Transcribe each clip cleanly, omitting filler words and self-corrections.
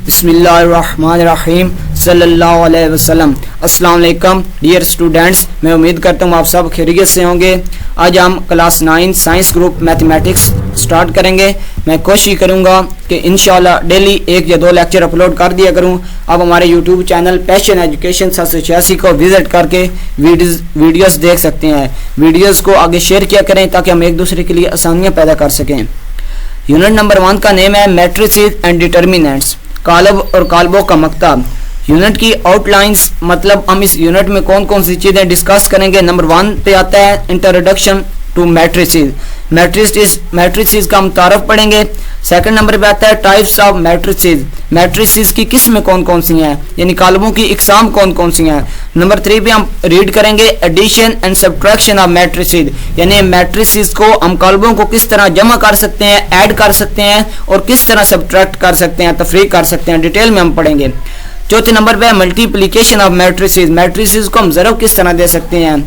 बिस्मिल्लाहिर्रहमानिर्रहीम सल्लल्लाहु अलैहि वसल्लम। अस्सलाम वालेकुम डियर स्टूडेंट्स, मैं उम्मीद करता हूँ आप सब खैरियत से होंगे। आज हम class 9 science group mathematics start करेंगे। मैं कोशिश करूँगा कि इंशाल्लाह डेली 1 या 2 लेक्चर अपलोड कर दिया करूँ। आप हमारे यूट्यूब चैनल पैशन एजुकेशन 786 को विजिट करके वीडियोस देख सकते हैं। वीडियोस को आगे शेयर किया करें ताकि हम एक दूसरे के लिए आसानियाँ पैदा कर सकें। यूनिट नंबर 1 का नेम है मैट्रिसेस एंड डिटर्मिनेंट्स, कालब और कालबों का मकता। यूनिट की आउटलाइंस, मतलब हम इस यूनिट में कौन कौन सी चीज़ें डिस्कस करेंगे। नंबर 1 पे आता है इंट्रोडक्शन टू मैट्रिसेस। मैट्रिसेस का हम तारफ पढ़ेंगे। सेकंड नंबर पे आता है टाइप्स ऑफ मैट्रिसेस। मैट्रिसेस की किस्में कौन कौन सी हैं, यानी कालबों की इकसाम कौन कौन सी हैं। नंबर 3 पे हम रीड करेंगे addition and subtraction of matrices, यानी मैट्रिसेस को हम कालबों को किस तरह जमा कर सकते हैं, ऐड कर सकते हैं और किस तरह सब्ट्रैक्ट कर सकते हैं, तफरीक कर सकते हैं। डिटेल में हम पढ़ेंगे। चौथे नंबर पे मल्टीप्लिकेशन ऑफ मैट्रिसेस, मैट्रिसेस को हम ज़रब किस तरह दे सकते हैं।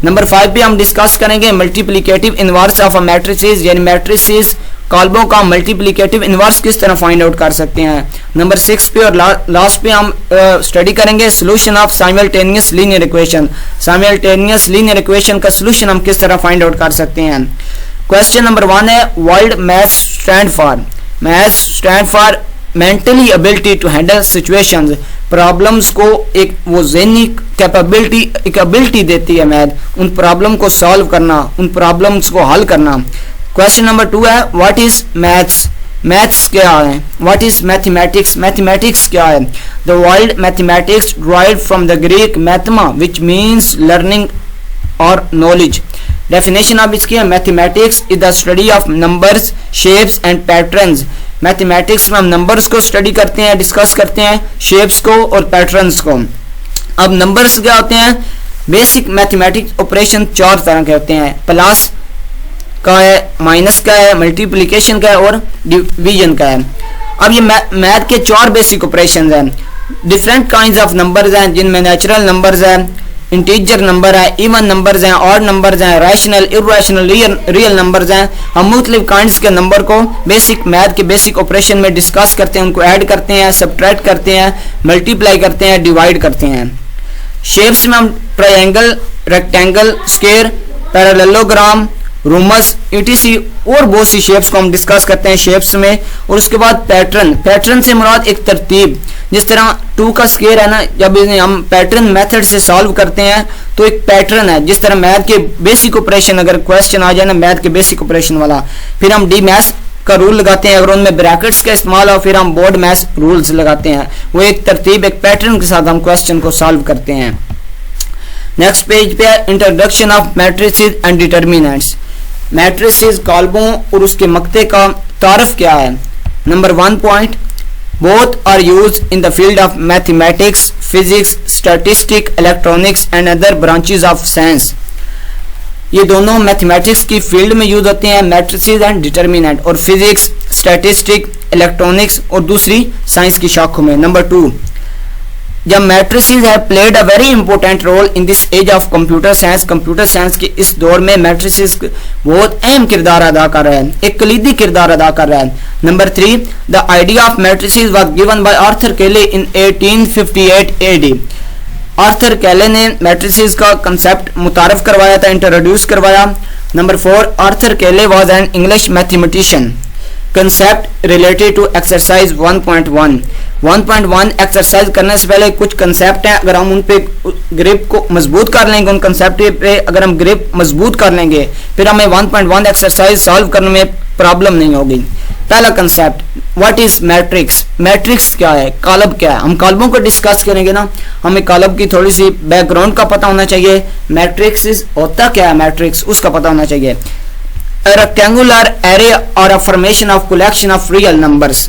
नंबर 5 पे हम डिस्कस करेंगे multiplicative inverse of a matrices, यानी मैट्रिसेस कालबों का मल्टीप्लिकेटिव इनवर्स किस तरह फाइंड आउट कर सकते हैं। नंबर 6 पे और लास्ट पे हम स्टडी करेंगे solution of simultaneous linear equation. Simultaneous linear equation का सोल्यूशन हम किस तरह फाइंड आउट कर सकते हैं। क्वेश्चन नंबर 1 है world maths stand for. Maths stand for mentally ability to handle situations, problems को एक वो ज़हनी कैपेबिलिटी, एक एबिलिटी देती है मैथ, उन प्रॉब्लम को सॉल्व करना, उन प्रॉब्लम्स को हल करना। क्वेश्चन नंबर 2 है व्हाट इज मैथ्स। मैथ्स क्या है। What is mathematics. मैथमेटिक्स क्या है। The world mathematics derived from the Greek mathema which means learning और नॉलेज। डेफिनेशन ऑफ इसकी है mathematics is the study of numbers, shapes and patterns. Mathematics में हम numbers को स्टडी करते हैं, डिस्कस करते हैं, शेप्स को और पैटर्न्स को। अब नंबर्स क्या होते हैं। बेसिक मैथमेटिक्स ऑपरेशन 4 तरह के होते हैं। प्लस का है, माइनस का है, मल्टीप्लिकेशन का है और डिवीजन का है। अब ये मैथ के 4 बेसिक ऑपरेशन हैं। डिफरेंट काइंड ऑफ नंबर्स हैं जिनमें नेचुरल नंबर्स हैं, इंटीजर नंबर है, इवन नंबर्स हैं, ऑड नंबर्स हैं, रैशनल, इर्रेशनल, रियल नंबर्स हैं। हम मुख्तलिफ काइंड्स के नंबर को बेसिक मैथ के बेसिक ऑपरेशन में डिस्कस करते हैं, उनको ऐड करते हैं, सब्ट्रैक्ट करते हैं, मल्टीप्लाई करते हैं, डिवाइड करते हैं। शेप्स में हम triangle, rectangle, square, parallelogram, rhombus, etc और बहुत सी शेप्स को हम डिस्कस करते हैं शेप्स में। और उसके बाद पैटर्न, पैटर्न से मुराद एक तरतीब। जिस तरह 2 का स्क्वायर है ना, जब इन्हें हम पैटर्न मेथड से सॉल्व करते हैं तो एक पैटर्न है। जिस तरह मैथ के बेसिक ऑपरेशन, अगर क्वेश्चन आ जाए ना मैथ के बेसिक ऑपरेशन वाला, फिर हम डी मैथ्स का रूल लगाते हैं, अगर उनमें ब्रैकेट्स का इस्तेमाल हो फिर हम बोर्ड मैथ्स रूल्स लगाते हैं। वो एक तरतीब, एक पैटर्न के साथ हम क्वेश्चन को सॉल्व करते हैं। नेक्स्ट पेज पे introduction of matrices and determinants. Matrices कालबों और उसके मकते का तारफ क्या है। Number 1 point, both are use in the field of mathematics, physics, statistic, electronics and other branches of science. ये दोनों मैथमेटिक्स की फील्ड में यूज होते हैं, मैट्रिसेस एंड डिटर्मिनेंट, और फिजिक्स, स्टैटिस्टिक, इलेक्ट्रॉनिक्स और दूसरी साइंस की शाखों में। नंबर 2, जब matrices have played a very important role in this age of computer science. Computer science के इस दौर में मैट्रिसेस बहुत अहम किरदार अदा कर रहा है, एक कलीदी किरदार अदा कर रहा है। Number 3, the idea of matrices was given by Arthur केले इन 1858 AD। आर्थर केले ने मैट्रिसेस का कंसेप्ट मुतारफ करवाया था, इंट्रोड्यूस करवाया। Number 4, Arthur Cayley was an English mathematician. Concept related to exercise 1.1। 1.1 exercise करने से पहले कुछ कंसेप्ट हैं, अगर हम उन पे ग्रिप को मजबूत कर लेंगे, उन कंसेप्ट पे अगर हम ग्रिप मजबूत कर लेंगे फिर हमें 1.1 एक्सरसाइज सॉल्व करने में प्रॉब्लम नहीं होगी। पहला concept, what is matrix. Matrix क्या है, कालब क्या है। हम कालबों को डिस्कस करेंगे ना, हमें कालब की थोड़ी सी बैकग्राउंड का पता होना चाहिए। मैट्रिक्स होता क्या है, मैट्रिक्स उसका पता होना चाहिए। A rectangular array or a formation of collection of real numbers।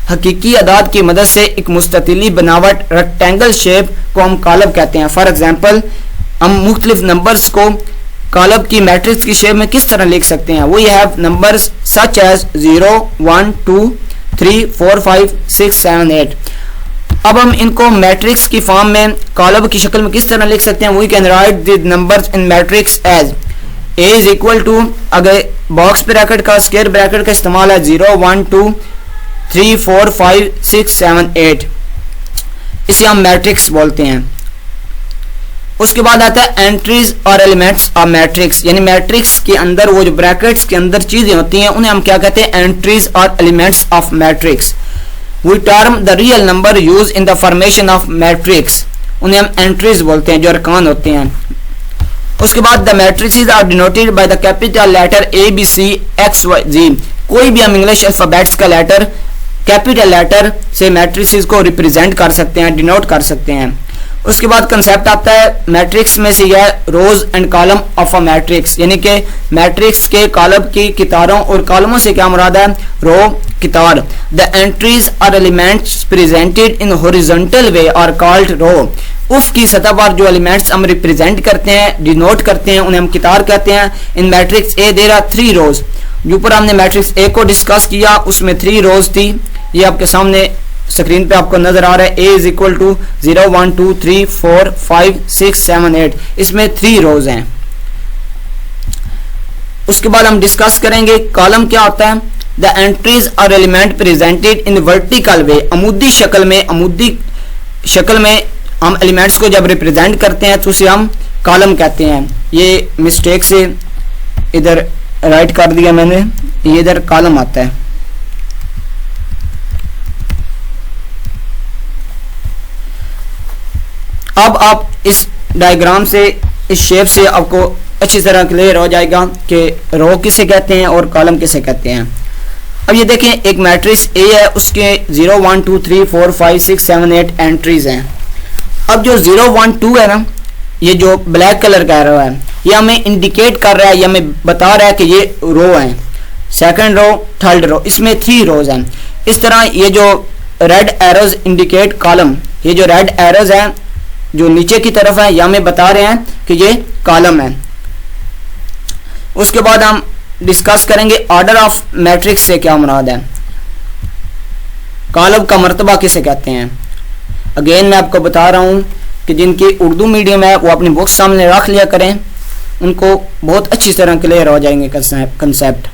हकीकी अदाद की मदद से एक मुस्ततिली बनावट, रेक्टेंगल शेप को हम कालब कहते हैं। फॉर एग्जांपल, हम मुख्तलिफ नंबर्स को कालब की मैट्रिक्स की शेप में किस तरह लिख सकते हैं। We have numbers such as 0, 1, 2, 3, 4, 5, 6, 7, 8। अब हम इनको मैट्रिक्स की फॉर्म में कालब की शक्ल में किस तरह लिख सकते हैं। We can write the numbers in matrix as A is equal to, अगर बॉक्स ब्रैकेट का, स्क्वायर ब्रैकेट का इस्तेमाल है, 0, 1, 2, 3 4 5 6 7 8, इसे हम मैट्रिक्स बोलते हैं। उसके बाद आता है एंट्रीज और एलिमेंट्स ऑफ मैट्रिक्स, यानी मैट्रिक्स के अंदर वो जो ब्रैकेट्स के अंदर चीजें होती हैं उन्हें हम क्या कहते हैं, एंट्रीज और elements of matrix. We term the real number use in the formation of matrix, उन्हें हम एंट्रीज बोलते हैं जो अरकान होते हैं। उसके बाद the matrices are denoted by the capital letter A B C X Y Z, कोई भी हम इंग्लिश अल्फाबेट्स का लेटर कैपिटल लेटर से मैट्रिसेस को रिप्रेजेंट कर सकते हैं, डिनोट कर सकते हैं। उसके बाद कंसेप्ट आता है मैट्रिक्स में से यह rows and column of a matrix, यानी कि मैट्रिक्स के कॉलम की कितारों और कॉलमों से क्या मुराद है, रो कितार। द एंट्रीज और elements presented in horizontal way are called row, उफ की सतह पर जो एलिमेंट्स हम रिप्रेजेंट करते हैं, डिनोट करते हैं, उन्हें हम कितार कहते हैं। इन मैट्रिक्स ए देयर आर 3 रोज, जो ऊपर हमने मैट्रिक्स ए को डिस्कस किया उसमें 3 रोज थी, ये आपके सामने स्क्रीन पे आपको नजर आ रहा है। ए इज इक्वल टू 0 1 2 3 4 5 6 7 8, इसमें 3 रोज हैं। उसके बाद हम डिस्कस करेंगे कॉलम क्या होता है। द एंट्रीज और एलिमेंट प्रेजेंटेड इन वर्टिकल वे, अमूदी शक्ल में हम एलिमेंट्स को जब रिप्रेजेंट करते हैं तो उसे हम कॉलम कहते हैं। ये मिस्टेक से इधर राइट कर दिया मैंने, ये इधर कॉलम आता है। अब आप इस डायग्राम से, इस शेप से आपको अच्छी तरह क्लियर हो जाएगा कि रो किसे कहते हैं और कॉलम किसे कहते हैं। अब ये देखें एक मैट्रिक्स ए है, उसके 0 1 2 3 4 5 6 7 8 एंट्रीज हैं। अब जो 0 1 2 है ना, ये जो ब्लैक कलर का रो है, ये हमें इंडिकेट कर रहा है, ये हमें बता रहा है कि ये रो है, सेकंड रो, थर्ड रो, इसमें 3 रोज हैं। इस तरह ये जो रेड एरोज इंडिकेट कॉलम, ये जो रेड एरोज हैं जो नीचे की तरफ है, ये हमें बता रहे हैं कि ये कॉलम है। उसके बाद हम डिस्कस करेंगे ऑर्डर ऑफ मैट्रिक्स से क्या मुराद है, कॉलम का मर्तबा किसे कहते हैं। अगेन मैं आपको बता रहा हूं कि जिनकी उर्दू मीडियम है वो अपनी बुक्स सामने रख लिया करें, उनको बहुत अच्छी तरह क्लियर हो जाएंगे कंसेप्ट।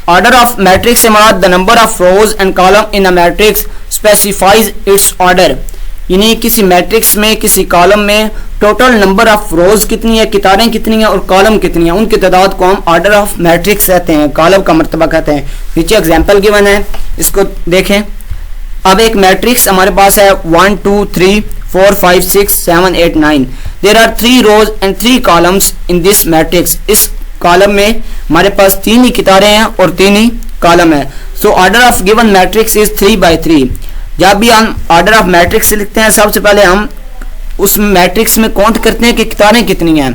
ऑर्डर ऑफ मैट्रिक्स से मुराद the number of rows and column in a matrix specifies its order, यानी किसी मैट्रिक्स में, किसी कॉलम में टोटल नंबर ऑफ रोज कितनी है, कितारें कितनी है और कॉलम कितनी है, उनकी तादाद को हम ऑर्डर ऑफ मैट्रिक्स कहते हैं, कॉलम का मर्तबा कहते हैं। नीचे एग्जांपल गिवन है, इसको देखें। अब एक मैट्रिक्स हमारे पास है 1 2 3 4 5 6 7 8 9, there are 3 rows and 3 columns in this matrix, इस कॉलम में हमारे पास 3 ही कितारें हैं और 3 ही कॉलम है। So order of given matrix is 3 by 3। जब भी हम ऑर्डर ऑफ मैट्रिक्स लिखते हैं, सबसे पहले हम उस मैट्रिक्स में काउंट करते हैं कि कितारें कितनी हैं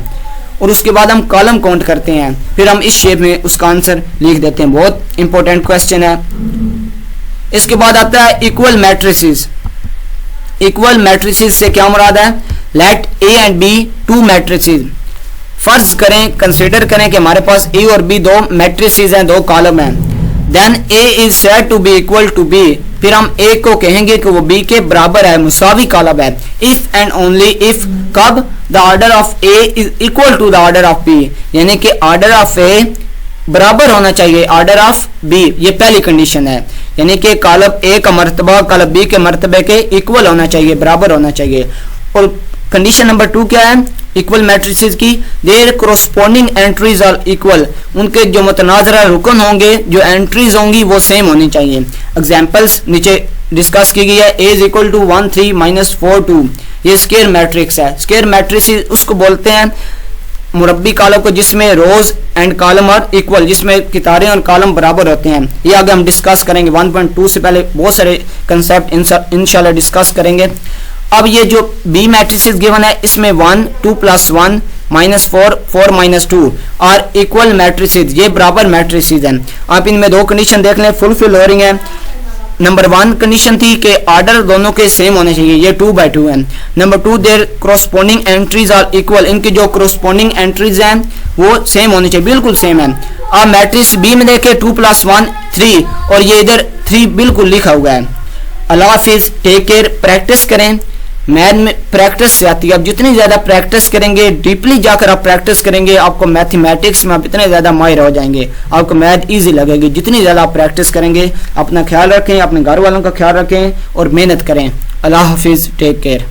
और उसके बाद हम कॉलम काउंट करते हैं, फिर हम इस शेप में उसका आंसर लिख देते हैं। बहुत इंपॉर्टेंट क्वेश्चन है। इसके बाद आता है इक्वल मैट्रिसेस। इक्वल मैट्रिसेस से क्या मुराद है, let A and B 2 matrices, फर्ज करें, कंसीडर करें कि हमारे पास ए और बी 2 मैट्रिसेस हैं, 2 कॉलम हैं। Then A is said to be equal to B, फिर हम ए को कहेंगे कि वो बी के बराबर है, मुसावी कॉलम है। इफ एंड ओनली इफ, कब, the order of A is equal to the order of B, यानी कि ऑर्डर ऑफ ए बराबर होना चाहिए ऑर्डर ऑफ बी, ये पहली कंडीशन है, यानी कि कॉलम ए का मर्तबा कॉलम बी के मर्तबे के इक्वल होना चाहिए, बराबर होना चाहिए। और कंडीशन नंबर 2 क्या है इक्वल मैट्रिसेस की, their corresponding entries are equal, उनके जो मुतनाज़रा रुकन होंगे, जो एंट्रीज होंगी वो सेम होनी चाहिए। एग्जांपल्स नीचे डिस्कस की गई है। ए इज इक्वल टू 1 3 -4 2, ये स्क्वायर मैट्रिक्स है। स्क्वायर मैट्रिसेस उसको बोलते हैं मुरब्बी कॉलम को जिसमें रोज एंड कॉलम आर इक्वल, जिसमें कितारें और कॉलम बराबर होते हैं। ये आगे हम डिस्कस करेंगे। 1.2 से पहले बहुत सारे कंसेप्ट इंशाल्लाह डिस्कस करेंगे। अब ये जो बी मैट्रिसेस गिवन है, इसमें 1 2 + 1 -4 4 -2 और इक्वल मैट्रिसेस, ये बराबर मैट्रिसेस हैं। आप इनमें 2 कंडीशन देख लें, फुलफिल हो रही हैं। नंबर 1 कंडीशन थी कि ऑर्डर दोनों के सेम होने चाहिए, ये 2 by 2 है। Number 2 their corresponding entries are equal, इनकी जो कोरोस्पोंडिंग एंट्रीज हैं वो सेम होनी चाहिए, बिल्कुल सेम है। अब मैट्रिक्स बी में देखें 2 + 1 3 और ये इधर 3 बिल्कुल लिखा हुआ है। अल्लाह हाफिज, टेक केयर, प्रैक्टिस करें, मैथ में प्रैक्टिस से आती है। आप जितनी ज़्यादा प्रैक्टिस करेंगे, डीपली जाकर आप प्रैक्टिस करेंगे, आपको मैथमेटिक्स में आप इतने ज़्यादा माहिर हो जाएंगे, आपको मैथ इजी लगेगी जितनी ज़्यादा आप प्रैक्टिस करेंगे। अपना ख्याल रखें, अपने घर वालों का ख्याल रखें और मेहनत करें। अल्लाह हाफिज़, टेक केयर।